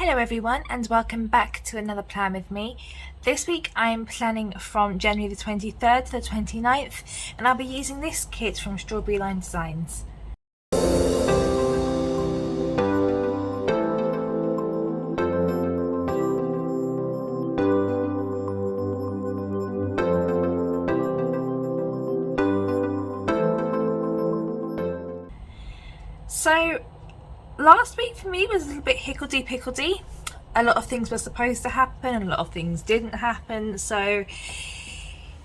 Hello everyone and welcome back to another plan with me. This week I am planning from January the 23rd to the 29th and I'll be using this kit from Strawberry Line Designs. So last week for me was a little bit hickledy-pickledy. A lot of things were supposed to happen and a lot of things didn't happen, so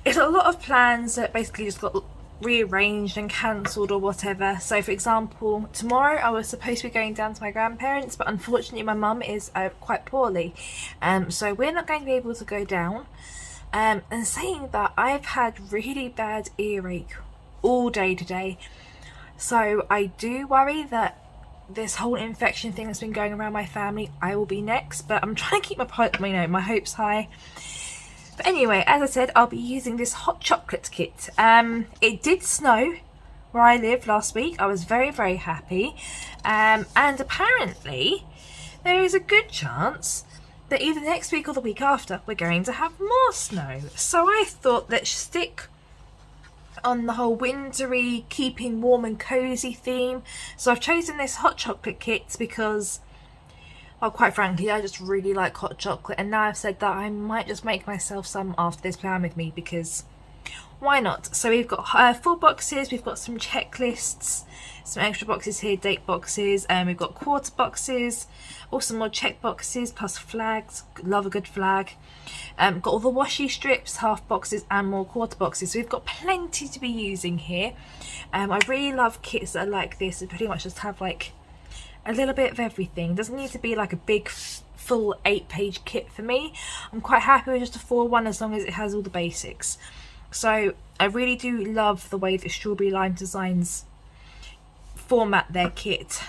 it's a lot of plans that basically just got rearranged and cancelled or whatever. So for example, tomorrow I was supposed to be going down to my grandparents, but unfortunately my mum is quite poorly, so we're not going to be able to go down. And saying that, I've had really bad earache all day today, so I do worry that this whole infection thing that's been going around my family, I will be next, but I'm trying to keep my hopes high. But anyway, as I said, I'll be using this hot chocolate kit. It did snow where I live last week. I was very happy, and apparently there is a good chance that either next week or the week after we're going to have more snow. So I thought, let's stick on the whole wintry, keeping warm and cozy theme. So I've chosen this hot chocolate kit because, well, quite frankly, I just really like hot chocolate, and now I've said that, I might just make myself some after this plan with me, because why not? So we've got full boxes, we've got some checklists, some extra boxes here, date boxes, and we've got quarter boxes, also more check boxes, plus flags, love a good flag. Got all the washi strips, half boxes and more quarter boxes, so we've got plenty to be using here. I really love kits that are like this, that pretty much just have like a little bit of everything. Doesn't need to be like a big full 8-page kit for me. I'm quite happy with just a 4-1 as long as it has all the basics. So I really do love the way that Strawberry Line Designs format their kit.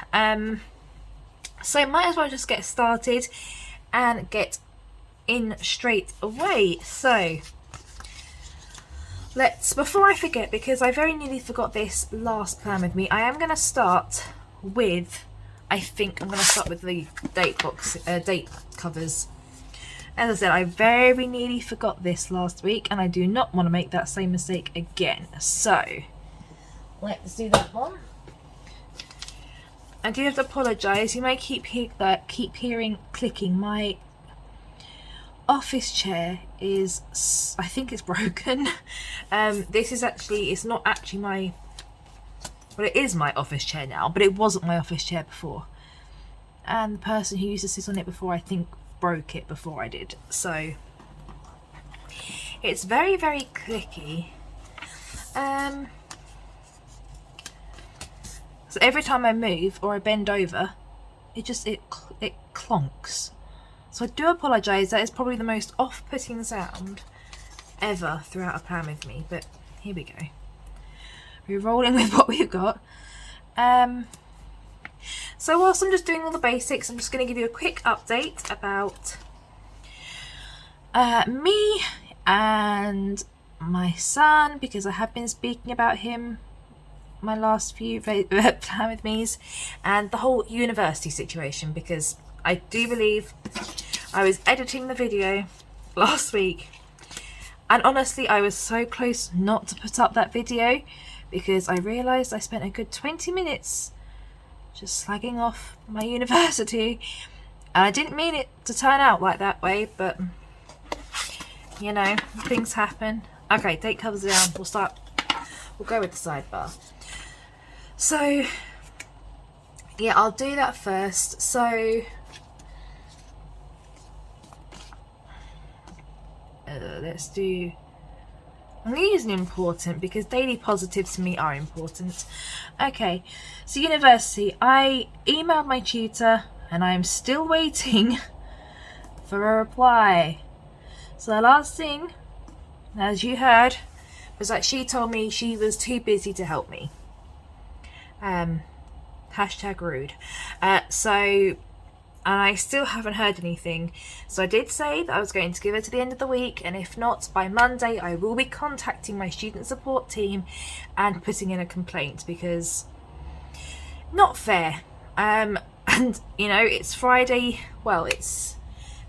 So might as well just get started and get in straight away. So before I forget, because I very nearly forgot this last plan with me, I am going to start with, I think I'm going to start with the date covers. As I said, I very nearly forgot this last week and I do not want to make that same mistake again. So let's do that one. I do have to apologise, you may keep hearing clicking. My office chair is, I think it's broken. This is actually, it's not actually my, well, it is my office chair now, but it wasn't my office chair before. And the person who used to sit on it before, I think, broke it before I did. So it's very clicky. So every time I move or I bend over, it clonks. So I do apologise, that is probably the most off-putting sound ever throughout a plan with me, but here we go. We're rolling with what we've got. So whilst I'm just doing all the basics, I'm just going to give you a quick update about me and my son, because I have been speaking about him my last few plan with me's, and the whole university situation, because I do believe I was editing the video last week and honestly I was so close not to put up that video, because I realised I spent a good 20 minutes just slagging off my university, and I didn't mean it to turn out like that way, but you know, things happen. Okay, date covers down, we'll go with the sidebar. So yeah, I'll do that first. So let's do, I'm going to use an important, because daily positives to me are important. Okay, so university, I emailed my tutor and I am still waiting for a reply. So the last thing, as you heard, was that she told me she was too busy to help me. Hashtag rude. And I still haven't heard anything. So I did say that I was going to give it to the end of the week, and if not, by Monday I will be contacting my student support team and putting in a complaint, because not fair. And you know, it's Friday, well, it's,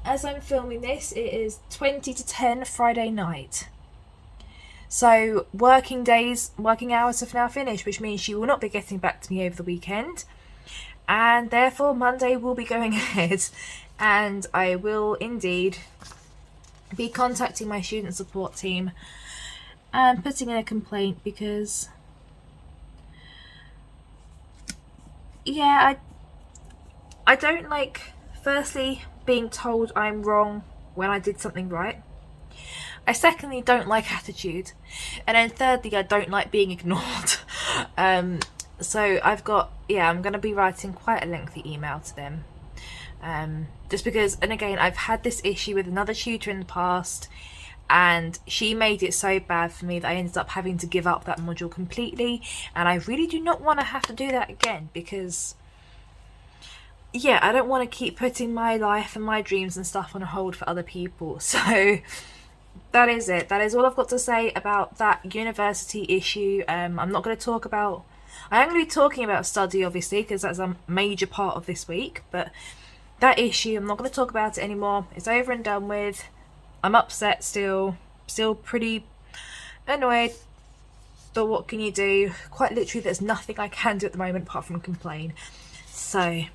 as I'm filming this, it is 20 to 10 Friday night. So working hours have now finished, which means she will not be getting back to me over the weekend, and therefore Monday will be going ahead, and I will indeed be contacting my student support team and putting in a complaint, because yeah, I don't like, firstly, being told I'm wrong when I did something right. I secondly don't like attitude, and then thirdly, I don't like being ignored. So I'm going to be writing quite a lengthy email to them, just because, and again, I've had this issue with another tutor in the past, and she made it so bad for me that I ended up having to give up that module completely, and I really do not want to have to do that again, because yeah, I don't want to keep putting my life and my dreams and stuff on hold for other people. So that is it. That is all I've got to say about that university issue. I'm not going to talk about, I am going to be talking about study, obviously, because that's a major part of this week, but that issue, I'm not going to talk about it anymore. It's over and done with. I'm upset still pretty annoyed, but what can you do? Quite literally, there's nothing I can do at the moment apart from complain. So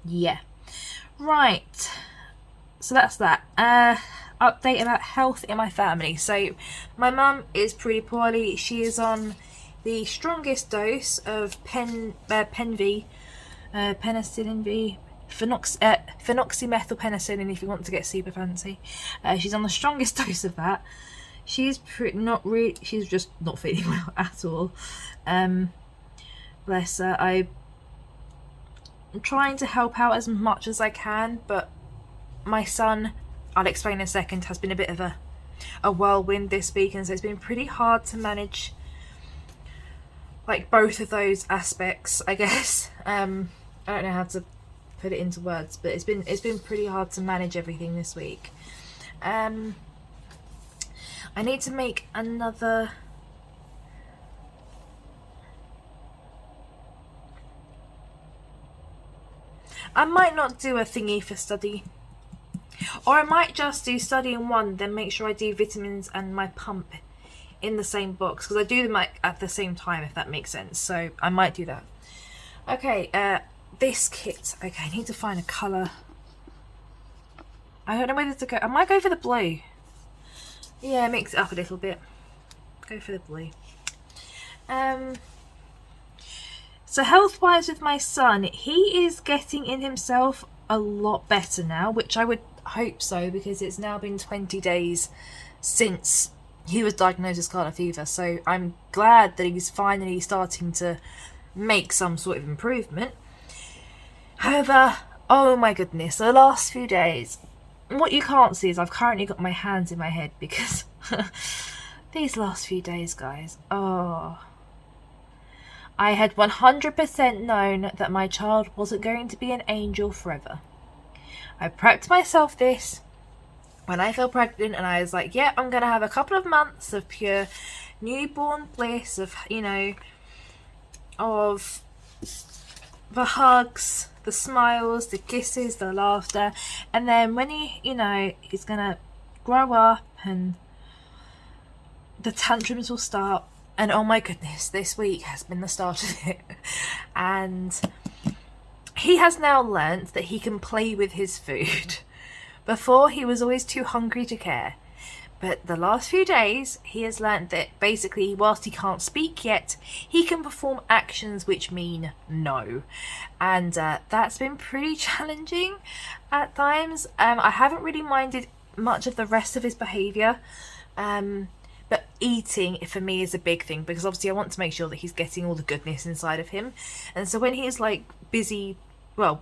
yeah, right, so that's that. Update about health in my family. So my mum is pretty poorly. She is on the strongest dose of penicillin V, phenoxymethylpenicillin, if you want to get super fancy. She's on the strongest dose of that. She's she's just not feeling well at all. Bless her. I'm trying to help out as much as I can, but my son, I'll explain in a second, has been a bit of a whirlwind this week, and so it's been pretty hard to manage like both of those aspects, I guess. I don't know how to put it into words, but it's been pretty hard to manage everything this week. I need to make another, I might not do a thingy for study, or I might just do study in one, then make sure I do vitamins and my pump in the same box, because I do them at the same time, if that makes sense. So I might do that. Okay, this kit. Okay, I need to find a colour. I don't know whether to go. I might go for the blue. Yeah, mix it up a little bit. Go for the blue. So health-wise with my son, he is getting in himself a lot better now, which I would hope so, because it's now been 20 days since he was diagnosed with scarlet fever. So I'm glad that he's finally starting to make some sort of improvement. However, oh my goodness, the last few days, what you can't see is I've currently got my hands in my head, because these last few days, guys, oh, I had 100% known that my child wasn't going to be an angel forever. I prepped myself this when I fell pregnant, and I was like, yeah, I'm going to have a couple of months of pure newborn bliss, of, you know, of the hugs, the smiles, the kisses, the laughter, and then when he, you know, he's going to grow up and the tantrums will start. And oh my goodness, this week has been the start of it. And he has now learnt that he can play with his food. Before, he was always too hungry to care. But the last few days, he has learnt that basically, whilst he can't speak yet, he can perform actions which mean no. And that's been pretty challenging at times. I haven't really minded much of the rest of his behaviour. But eating, for me, is a big thing, because obviously I want to make sure that he's getting all the goodness inside of him. And so when he's like busy, well,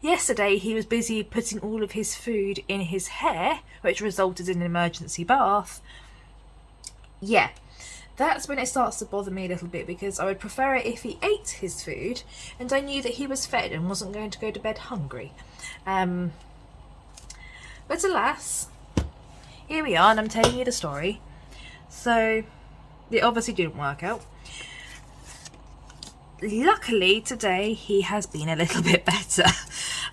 yesterday he was busy putting all of his food in his hair, which resulted in an emergency bath. Yeah, that's when it starts to bother me a little bit, because I would prefer it if he ate his food and I knew that he was fed and wasn't going to go to bed hungry. But alas, here we are, and I'm telling you the story. So it obviously didn't work out. luckily today he has been a little bit better.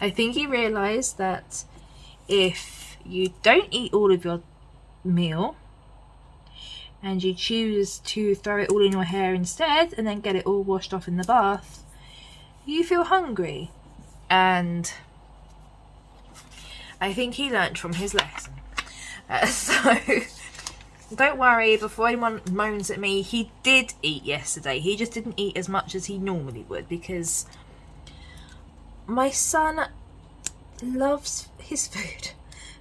I think he realised that if you don't eat all of your meal and you choose to throw it all in your hair instead and then get it all washed off in the bath, you feel hungry. And I think he learnt from his lesson. So don't worry, before anyone moans at me, he did eat yesterday. He just didn't eat as much as he normally would, because my son loves his food,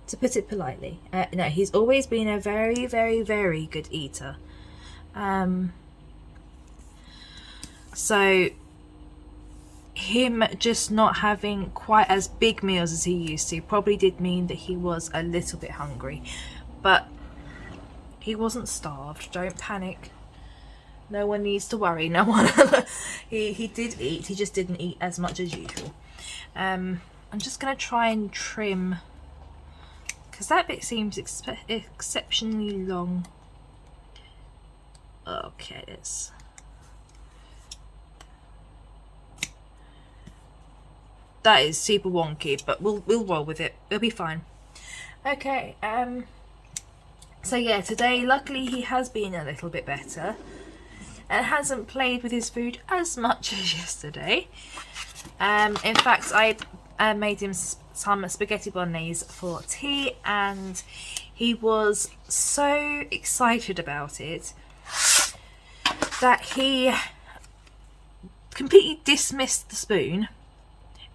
to put it politely. No, he's always been a very, very, very good eater. So him just not having quite as big meals as he used to probably did mean that he was a little bit hungry, but he wasn't starved. Don't panic. No one needs to worry. No one. he did eat. He just didn't eat as much as usual. I'm just going to try and trim, because that bit seems exceptionally long. Okay, it's... That is super wonky, but we'll roll with it. It'll be fine. Okay, so yeah, today luckily he has been a little bit better and hasn't played with his food as much as yesterday. In fact, I made him some spaghetti bolognese for tea, and he was so excited about it that he completely dismissed the spoon,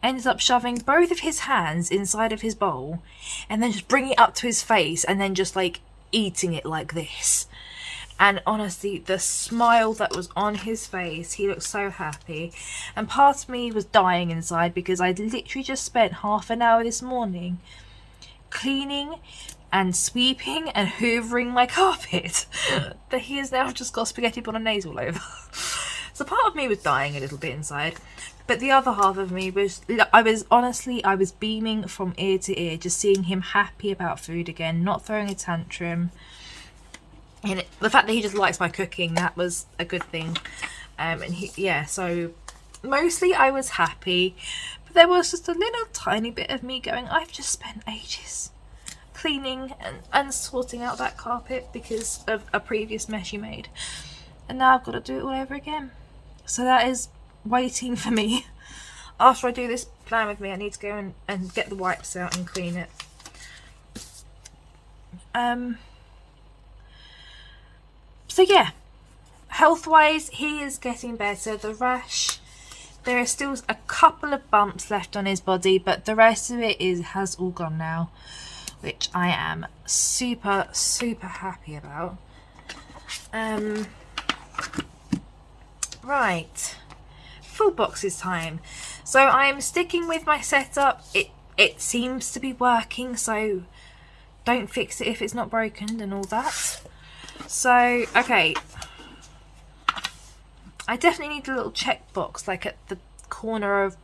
ended up shoving both of his hands inside of his bowl and then just bringing it up to his face and then just like eating it like this. And honestly, the smile that was on his face, he looked so happy. And part of me was dying inside, because I'd literally just spent half an hour this morning cleaning and sweeping and hoovering my carpet that he has now just got spaghetti bolognese all over. So part of me was dying a little bit inside, but the other half of me was, I was beaming from ear to ear, just seeing him happy about food again, not throwing a tantrum. And the fact that he just likes my cooking, that was a good thing. So mostly I was happy, but there was just a little tiny bit of me going, I've just spent ages cleaning and sorting out that carpet because of a previous mess you made, and now I've got to do it all over again. So that is waiting for me. After I do this plan with me, I need to go and get the wipes out and clean it. So yeah, health wise he is getting better. The rash, there are still a couple of bumps left on his body, but the rest of it has all gone now, which I am super happy about. Right, full boxes time. So I'm sticking with my setup. It seems to be working, so don't fix it if it's not broken and all that. So okay, I definitely need a little checkbox, like at the corner of,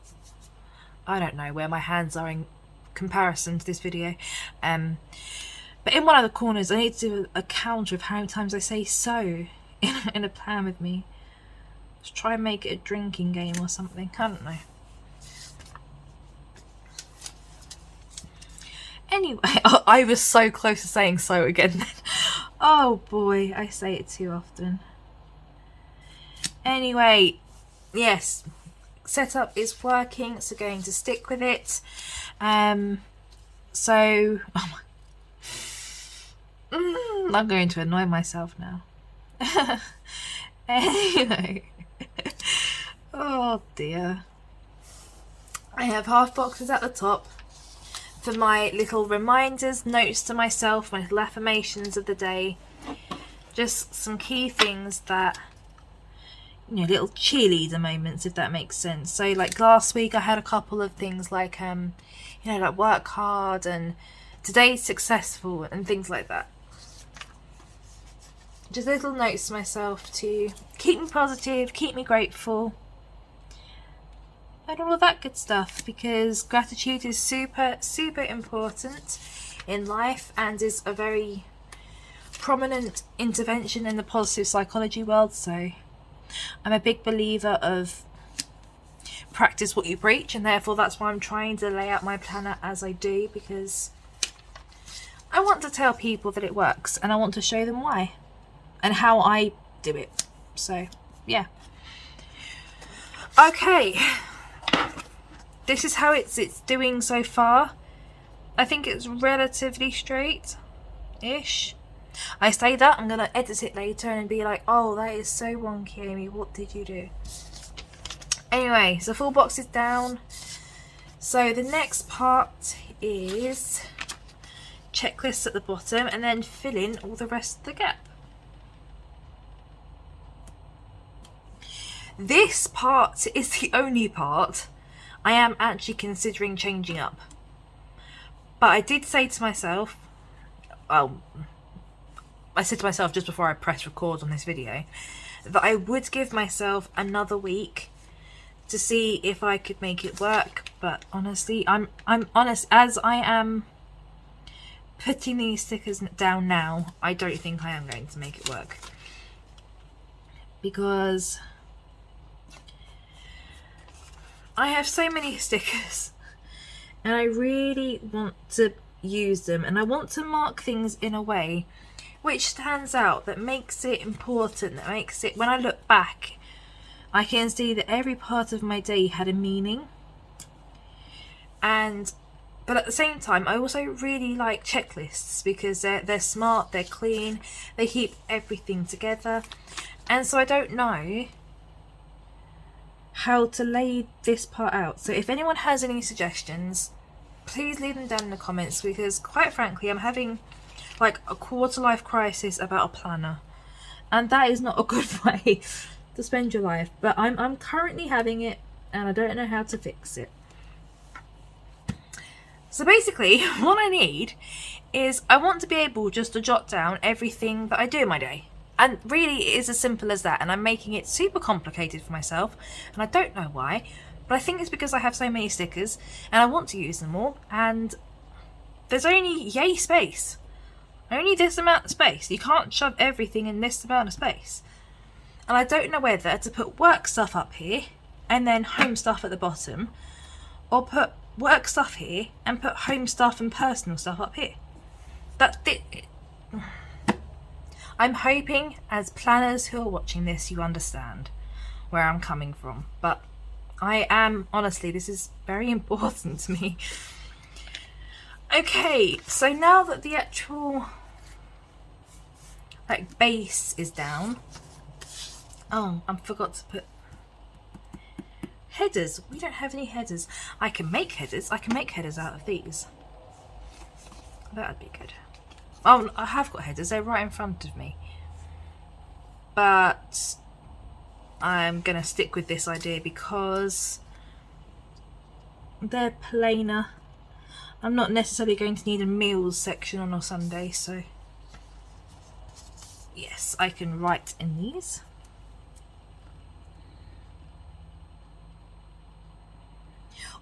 I don't know where my hands are in comparison to this video, but in one of the corners I need to do a counter of how many times I say so in a plan with me. Just try and make it a drinking game or something, I don't know. Anyway, I was so close to saying so again. Oh boy, I say it too often. Anyway, yes, setup is working, so going to stick with it. I'm going to annoy myself now. Anyway, oh dear. I have half boxes at the top for my little reminders, notes to myself, my little affirmations of the day. Just some key things that, you know, little cheerleader moments, if that makes sense. So like last week I had a couple of things like, like work hard and today's successful and things like that. Just little notes to myself to keep me positive, keep me grateful, and all of that good stuff, because gratitude is super important in life and is a very prominent intervention in the positive psychology world. So I'm a big believer of practice what you preach, and therefore that's why I'm trying to lay out my planner as I do, because I want to tell people that it works and I want to show them why and how I do it. So yeah. Okay, this is how it's doing so far. I think it's relatively straight-ish. I say that, I'm going to edit it later and be like, oh, that is so wonky, Amy, what did you do? Anyway, so full box is down. So the next part is checklists at the bottom and then fill in all the rest of the gap. This part is the only part I am actually considering changing up. But I did say to myself, well, I said to myself just before I pressed record on this video, that I would give myself another week to see if I could make it work. But honestly, I'm honest, as I am putting these stickers down now, I don't think I am going to make it work. Because I have so many stickers and I really want to use them, and I want to mark things in a way which stands out, that makes it important, that makes it, when I look back, I can see that every part of my day had a meaning. But at the same time, I also really like checklists because they're smart, they're clean, they keep everything together. And so I don't know how to lay this part out. So if anyone has any suggestions, please leave them down in the comments, because quite frankly I'm having like a quarter life crisis about a planner, and that is not a good way to spend your life. But I'm currently having it and I don't know how to fix it. So basically what I need is, I want to be able just to jot down everything that I do in my day. And really it is as simple as that, and I'm making it super complicated for myself, and I don't know why, but I think it's because I have so many stickers and I want to use them all, and there's only yay space. Only this amount of space. You can't shove everything in this amount of space. And I don't know whether to put work stuff up here and then home stuff at the bottom, or put work stuff here and put home stuff and personal stuff up here. That's it. I'm hoping as planners who are watching this, you understand where I'm coming from. But I am, honestly, this is very important to me. Okay, so now that the actual base is down. Oh, I forgot to put headers. We don't have any headers. I can make headers. I can make headers out of these. That'd be good. Oh, I have got headers. They're right in front of me. But I'm going to stick with this idea because they're plainer. I'm not necessarily going to need a meals section on a Sunday, so yes, I can write in these.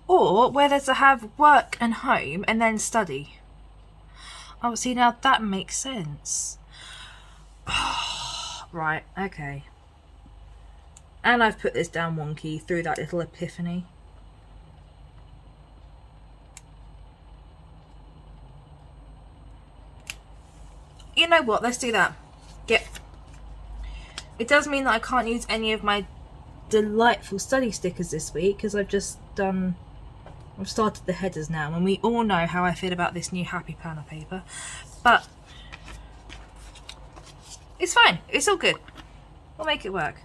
Or whether to have work and home and then study. Oh, see, now that makes sense. Right, okay. And I've put this down wonky through that little epiphany. You know what, let's do that. Yep. It does mean that I can't use any of my delightful study stickers this week, because I've started the headers now, and we all know how I feel about this new Happy Planner paper. But it's fine, it's all good. We'll make it work.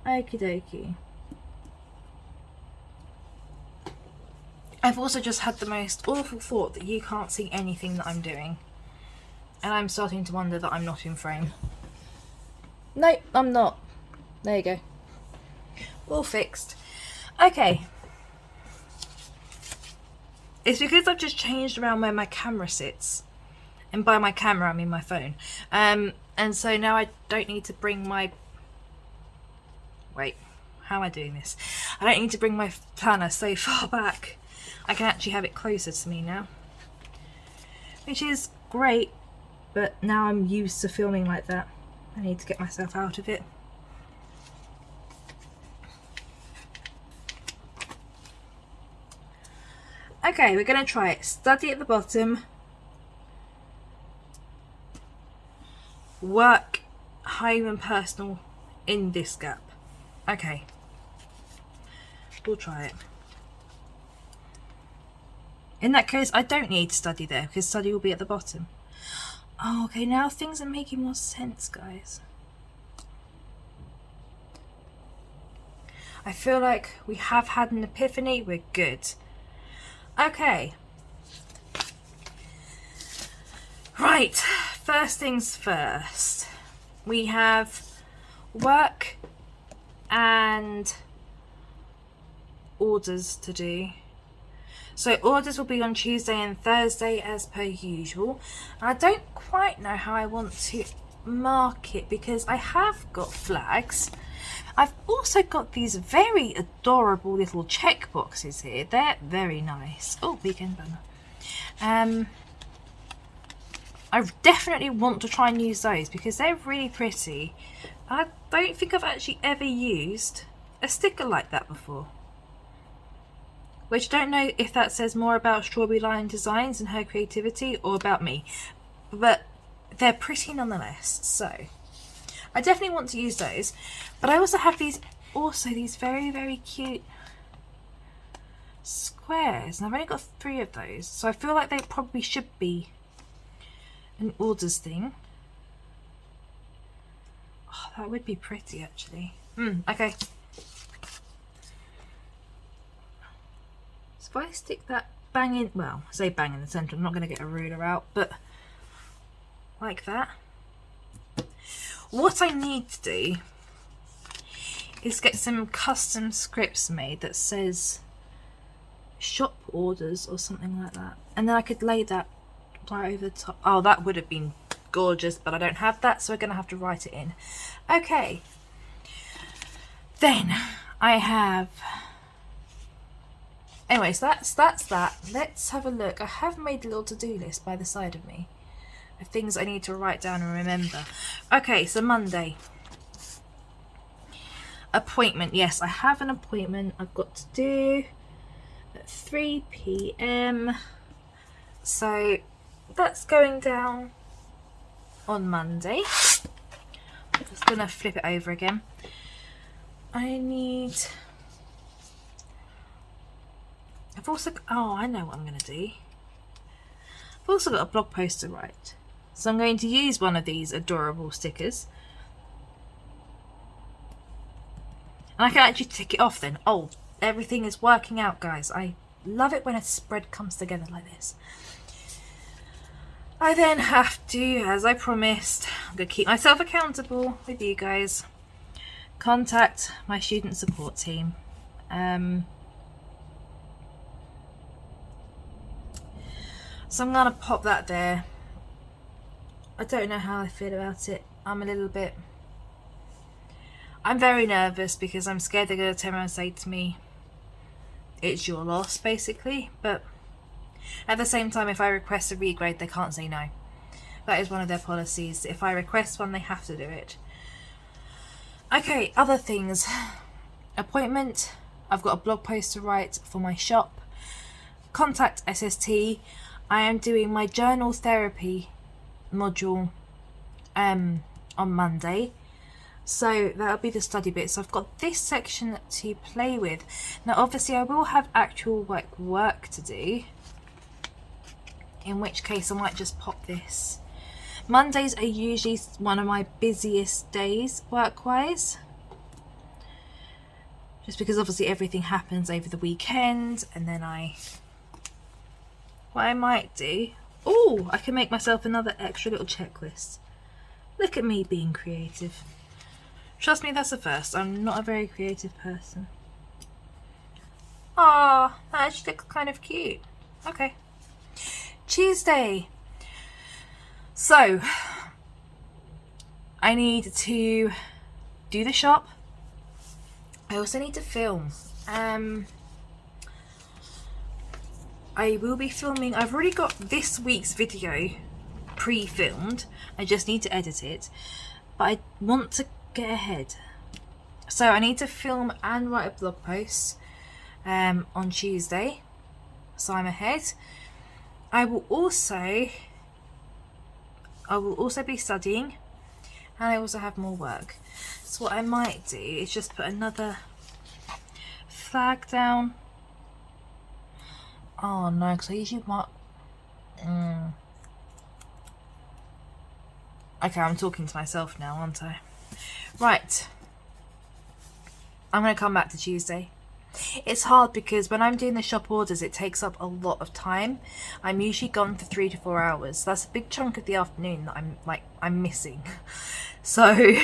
Okie dokie. I've also just had the most awful thought that you can't see anything that I'm doing. And I'm starting to wonder that I'm not in frame. No, I'm not. There you go. All fixed. Okay. It's because I've just changed around where my camera sits. And by my camera, I mean my phone. And so now I don't need to bring my... Wait, how am I doing this? I don't need to bring my planner so far back. I can actually have it closer to me now. Which is great, but now I'm used to filming like that. I need to get myself out of it. Okay, we're going to try it. Study at the bottom. Work, home and personal in this gap. Okay. We'll try it. In that case, I don't need study there because study will be at the bottom. Oh, okay, now things are making more sense, guys. I feel like we have had an epiphany. We're good. Okay. Right, first things first. We have work and orders to do. So orders will be on Tuesday and Thursday as per usual. And I don't quite know how I want to mark it because I have got flags. I've also got these very adorable little check boxes here. They're very nice. Oh, weekend banner. I definitely want to try and use those because they're really pretty. I don't think I've actually ever used a sticker like that before. Which I don't know if that says more about Strawberry Lion Designs and her creativity or about me. But they're pretty nonetheless. So I definitely want to use those. But I also have these very, very cute squares. And I've only got 3 of those. So I feel like they probably should be an orders thing. Oh, that would be pretty actually. Okay. So if I stick that bang in, well, I say bang in the centre, I'm not going to get a ruler out, but like that. What I need to do is get some custom scripts made that says shop orders or something like that. And then I could lay that right over the top. Oh, that would have been gorgeous, but I don't have that, so we're going to have to write it in. Okay. Then I have... Anyway, so that's that. Let's have a look. I have made a little to-do list by the side of me of things I need to write down and remember. Okay, so Monday. Appointment. Yes, I have an appointment I've got to do at 3 p.m. So that's going down on Monday. I'm just going to flip it over again. I've also, oh, I know what I'm going to do. I've also got a blog post to write. So I'm going to use one of these adorable stickers. And I can actually tick it off then. Oh, everything is working out, guys. I love it when a spread comes together like this. I then have to, as I promised, I'm going to keep myself accountable with you guys, contact my student support team. So I'm going to pop that there. I don't know how I feel about it. I'm very nervous because I'm scared they're going to turn around and say to me, it's your loss, basically. But at the same time, if I request a regrade, they can't say no. That is one of their policies. If I request one, they have to do it. Okay, other things. Appointment. I've got a blog post to write for my shop. Contact SST. I am doing my journal therapy module on Monday. So that'll be the study bit. So I've got this section to play with. Now obviously I will have actual work to do. In which case I might just pop this. Mondays are usually one of my busiest days work-wise. Just because obviously everything happens over the weekend, and then what I might do, oh, I can make myself another extra little checklist. Look at me being creative. Trust me, that's a first. I'm not a very creative person. Ah, that actually looks kind of cute. Okay. Tuesday. So, I need to do the shop. I also need to film. I will be filming. I've already got this week's video pre-filmed. I just need to edit it. But I want to get ahead. So I need to film and write a blog post on Tuesday. so I'm ahead. I will also be studying, and I also have more work. So what I might do is just put another flag down. Oh no, because I usually mark... Okay, I'm talking to myself now, aren't I? Right. I'm going to come back to Tuesday. It's hard because when I'm doing the shop orders, it takes up a lot of time. I'm usually gone for 3 to 4 hours. That's a big chunk of the afternoon that I'm missing. So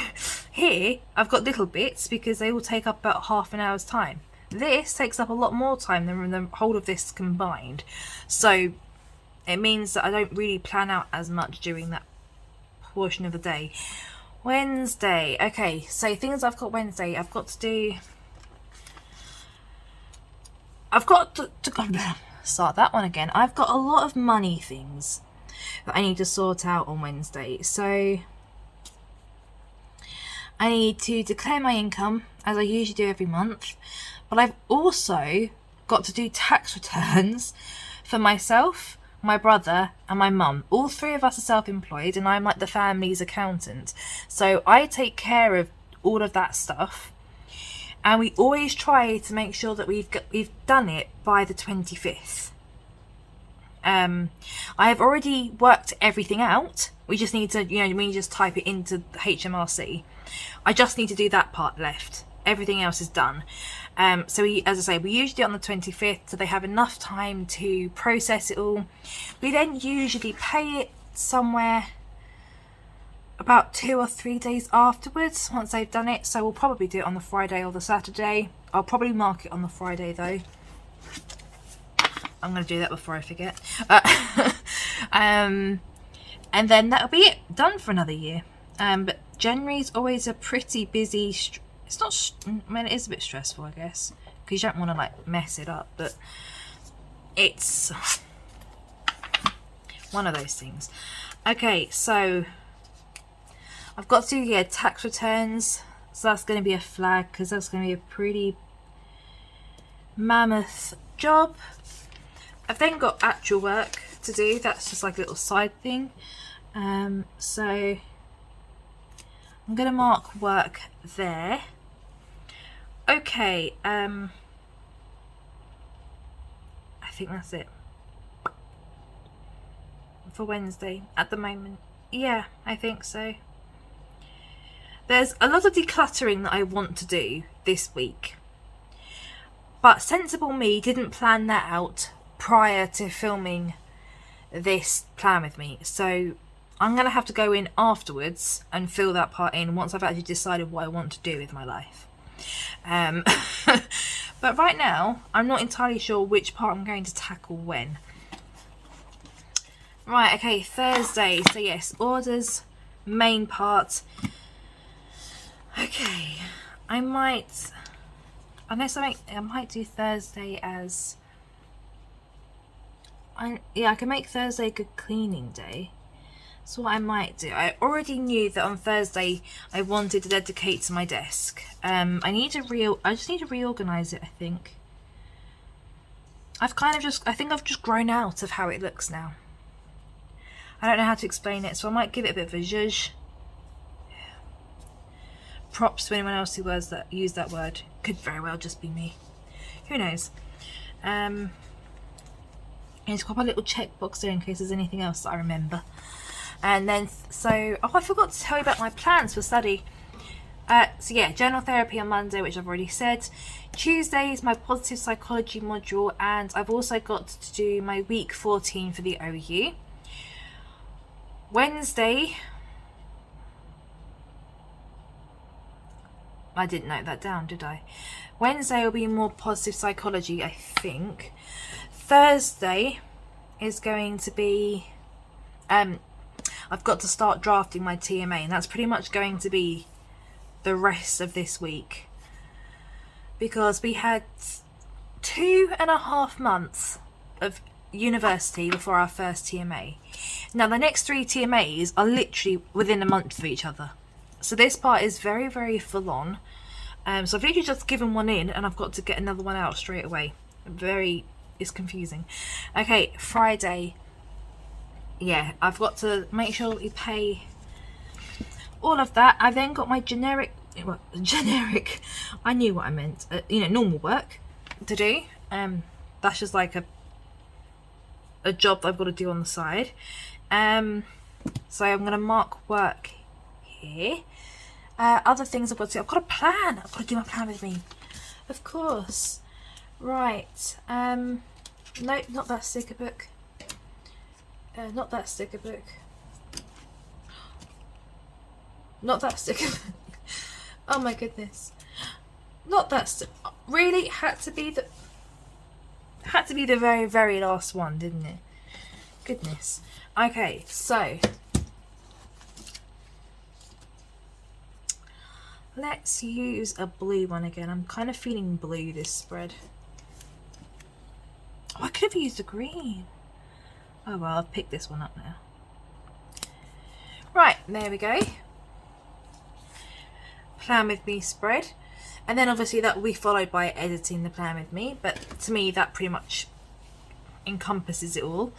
here I've got little bits because they all take up about half an hour's time. This takes up a lot more time than the whole of this combined. So it means that I don't really plan out as much during that portion of the day. Wednesday. Okay, so things I've got Wednesday. I've got to start that one again. I've got a lot of money things that I need to sort out on Wednesday. So I need to declare my income, as I usually do every month. But I've also got to do tax returns for myself, my brother and my mum. All 3 of us are self-employed, and I'm like the family's accountant. So I take care of all of that stuff. And we always try to make sure that we've done it by the 25th. I have already worked everything out. We just need to, we just type it into HMRC. I just need to do that part left. Everything else is done. So as I say, we usually do it on the 25th, so they have enough time to process it all. We then usually pay it somewhere about 2 or 3 days afterwards, once they've done it. So we'll probably do it on the Friday or the Saturday. I'll probably mark it on the Friday though. I'm going to do that before I forget. And then that'll be it, done for another year. But January's always a pretty busy... It's not... it is a bit stressful, I guess, because you don't want to mess it up, but it's one of those things. Okay, so I've got to do tax returns, so that's going to be a flag because that's going to be a pretty mammoth job. I've then got actual work to do. That's just like a little side thing. So I'm going to mark work there. Okay, I think that's it for Wednesday at the moment. Yeah, I think so. There's a lot of decluttering that I want to do this week, but sensible me didn't plan that out prior to filming this plan with me, so I'm going to have to go in afterwards and fill that part in once I've actually decided what I want to do with my life. But right now I'm not entirely sure which part I'm going to tackle when. Right, okay, Thursday. So yes, orders, main part. Okay, I might do Thursday as I can make Thursday a good cleaning day. So what I might do, I already knew that on Thursday I wanted to dedicate to my desk. I just need to reorganise it, I think. I think I've just grown out of how it looks now. I don't know how to explain it, so I might give it a bit of a zhuzh. Props to anyone else who used that word. Could very well just be me. Who knows? And just pop a little checkbox there in case there's anything else that I remember. And then, I forgot to tell you about my plans for study. So yeah, journal therapy on Monday, which I've already said. Tuesday is my positive psychology module, and I've also got to do my week 14 for the OU. Wednesday, I didn't note that down, did I? Wednesday will be more positive psychology, I think. Thursday is going to be... I've got to start drafting my TMA, and that's pretty much going to be the rest of this week. Because we had 2.5 months of university before our first TMA. Now, the next 3 TMAs are literally within a month of each other. So this part is very, very full on. So I've literally just given one in, and I've got to get another one out straight away. Very it's confusing. Okay, Friday. Yeah, I've got to make sure we pay all of that. I then got my generic, I knew what I meant, normal work to do. That's just like a job that I've got to do on the side. So I'm going to mark work here. Other things I've got to do. I've got a plan. I've got to do my plan with me. Of course. Right. No, not that sticker book. Not that sticker book. Not that sticker book. Oh my goodness. Not that really had to be the very, very last one, didn't it? Goodness. Okay, so let's use a blue one again. I'm kind of feeling blue this spread. Oh, I could have used a green. Oh well, I've picked this one up now. Right, there we go. Plan with me spread. And then obviously that will be followed by editing the plan with me. But to me, that pretty much encompasses it all.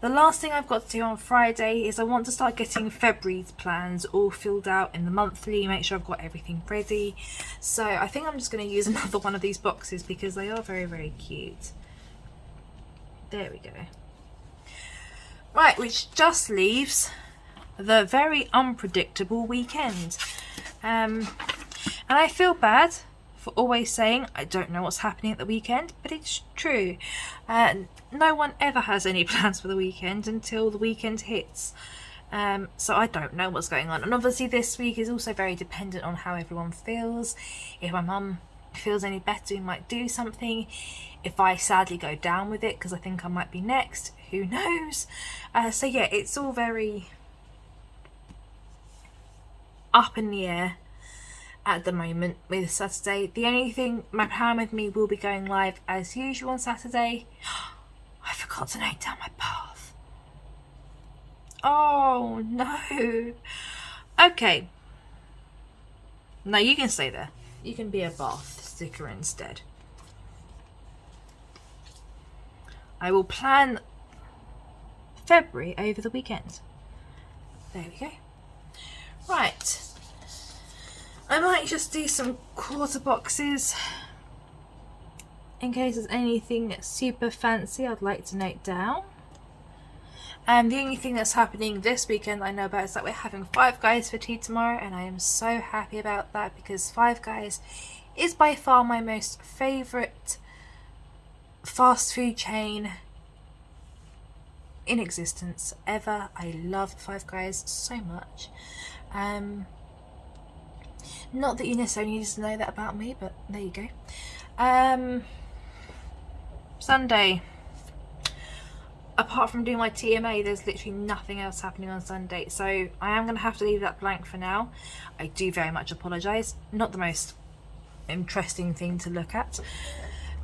The last thing I've got to do on Friday is I want to start getting February's plans all filled out in the monthly, make sure I've got everything ready. So I think I'm just going to use another one of these boxes because they are very, very cute. There we go. Right, which just leaves the very unpredictable weekend. And I feel bad for always saying I don't know what's happening at the weekend, but it's true. No one ever has any plans for the weekend until the weekend hits. So I don't know what's going on. And obviously this week is also very dependent on how everyone feels. If my mum feels any better, we might do something. If I sadly go down with it because I think I might be next, who knows? So yeah, it's all very up in the air at the moment with Saturday. The only thing, my plan with me will be going live as usual on Saturday. I forgot to note down my path. Oh no. Okay. No, you can stay there. You can be a bath sticker instead. I will plan February over the weekend. There we go. Right. I might just do some quarter boxes in case there's anything super fancy I'd like to note down. And the only thing that's happening this weekend I know about is that we're having Five Guys for tea tomorrow, and I am so happy about that because Five Guys is by far my most favourite fast food chain in existence ever. I love Five Guys so much. Not that you necessarily need to know that about me, but there you go. Sunday, apart from doing my TMA, there's literally nothing else happening on Sunday, so I am going to have to leave that blank for now. I do very much apologise. Not the most interesting thing to look at,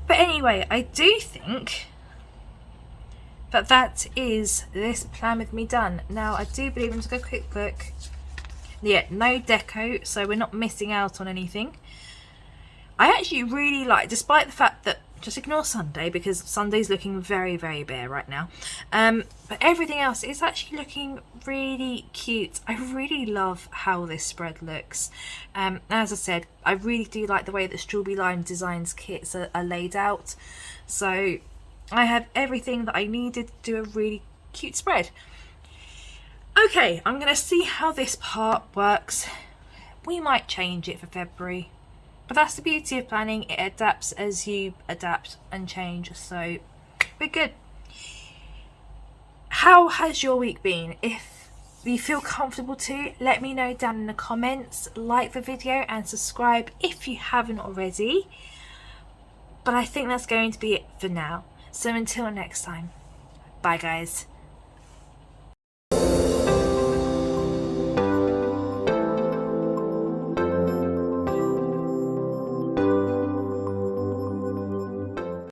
but anyway, I do think that is this plan with me done. Now I do believe, I'm just going to quick look. Yeah, no deco, so we're not missing out on anything. I actually really like, despite the fact that, just ignore Sunday because Sunday's looking very, very bare right now. But everything else is actually looking really cute. I really love how this spread looks. As I said, I really do like the way that Strawberry Lime Designs kits are laid out. So I have everything that I needed to do a really cute spread. Okay, I'm going to see how this part works. We might change it for February. But that's the beauty of planning. It adapts as you adapt and change. So we're good. How has your week been? If you feel comfortable to, let me know down in the comments. Like the video and subscribe if you haven't already. But I think that's going to be it for now. So until next time. Bye guys.